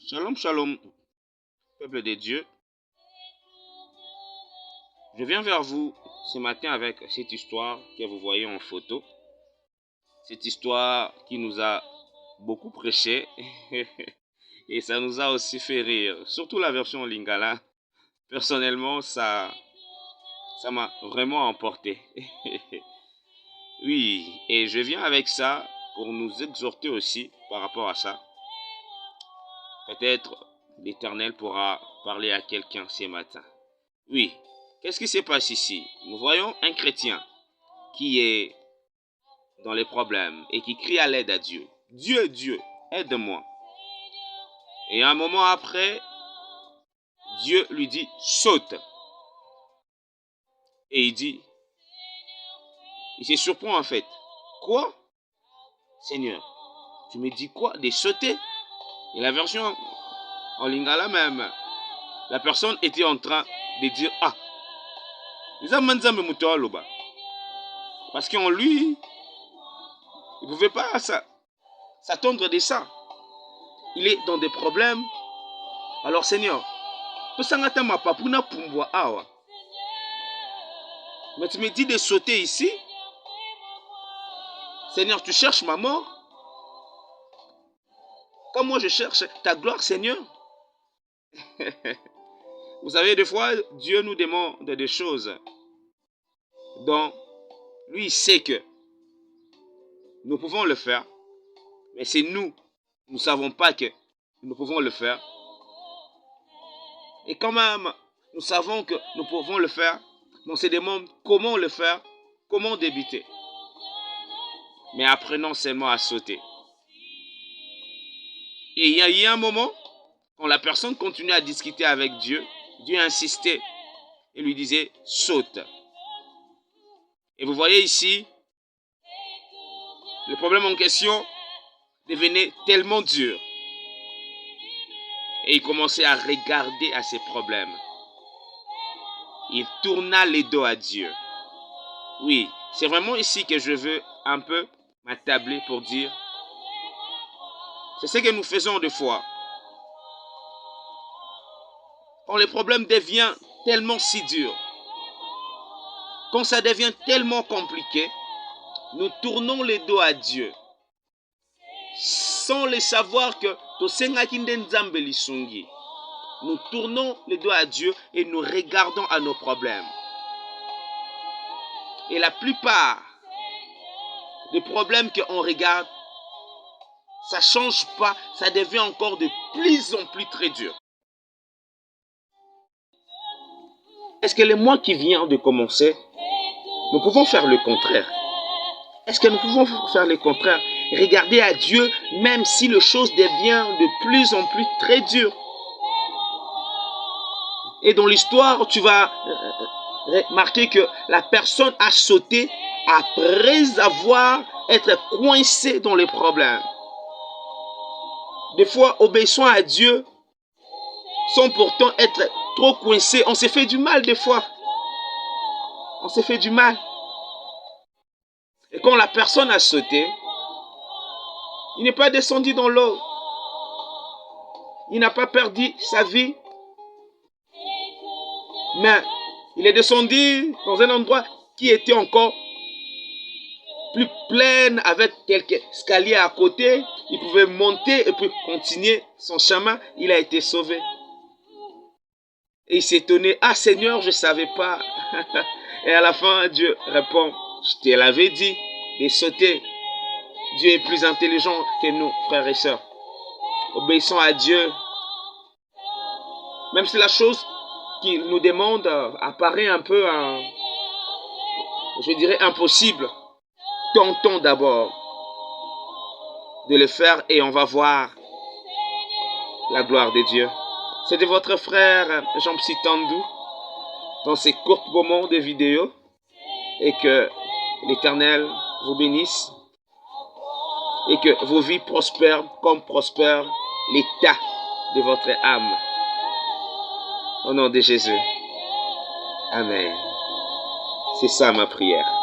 Shalom, shalom, peuple de Dieu. Je viens vers vous ce matin avec cette histoire que vous voyez en photo. Cette histoire qui nous a beaucoup prêché et ça nous a aussi fait rire. Surtout la version Lingala. Personnellement, ça m'a vraiment emporté. Oui, et je viens avec ça pour nous exhorter aussi par rapport à ça. Peut-être l'Éternel pourra parler à quelqu'un ce matin. Oui, qu'est-ce qui se passe ici? Nous voyons un chrétien qui est dans les problèmes et qui crie à l'aide à Dieu. Dieu, Dieu, aide-moi. Et un moment après, Dieu lui dit, saute. Et il se surprend en fait. Quoi? Seigneur, tu me dis quoi? De sauter? Et la version en lingala même, la personne était en train de dire, ah, parce qu'en lui, il ne pouvait pas s'attendre de ça. Il est dans des problèmes. Alors Seigneur, mais tu me dis de sauter ici. Seigneur, tu cherches ma mort. Comme moi je cherche ta gloire, Seigneur. Vous savez, des fois, Dieu nous demande des choses dont lui, il sait que nous pouvons le faire. Mais c'est nous ne savons pas que nous pouvons le faire. Et quand même, nous savons que nous pouvons le faire. Mais on se demande comment le faire, comment débuter. Mais apprenons seulement à sauter. Et il y a eu un moment, quand la personne continuait à discuter avec Dieu, Dieu insistait et lui disait, saute. Et vous voyez ici, le problème en question devenait tellement dur. Et il commençait à regarder à ses problèmes. Il tourna les dos à Dieu. Oui, c'est vraiment ici que je veux un peu m'attabler pour dire, c'est ce que nous faisons des fois. Quand le problème devient tellement si dur, quand ça devient tellement compliqué, nous tournons les dos à Dieu. Sans le savoir que nous tournons les dos à Dieu et nous regardons à nos problèmes. Et la plupart des problèmes qu'on regarde, ça ne change pas, ça devient encore de plus en plus très dur. Est-ce que le mois qui vient de commencer, nous pouvons faire le contraire? Est-ce que nous pouvons faire le contraire? Regarder à Dieu même si les choses deviennent de plus en plus très dures. Et dans l'histoire, tu vas remarquer que la personne a sauté après avoir été coincé dans les problèmes. Des fois, obéissant à Dieu, sans pourtant être trop coincé, on s'est fait du mal des fois. On s'est fait du mal. Et quand la personne a sauté, il n'est pas descendu dans l'eau. Il n'a pas perdu sa vie. Mais il est descendu dans un endroit qui était encore plus plein avec quelques escaliers à côté. Il pouvait monter et puis continuer son chemin. Il a été sauvé. Et il s'est étonné. Ah Seigneur, je ne savais pas. Et à la fin, Dieu répond, je te l'avais dit de sauter. Dieu est plus intelligent que nous, frères et sœurs. Obéissons à Dieu. Même si la chose qu'il nous demande apparaît un peu, je dirais, impossible, tentons d'abord de le faire et on va voir la gloire de Dieu. C'était votre frère Jean-Psy Tandou dans ces courts moments de vidéo et que l'Éternel vous bénisse et que vos vies prospèrent comme prospère l'état de votre âme. Au nom de Jésus. Amen. C'est ça ma prière.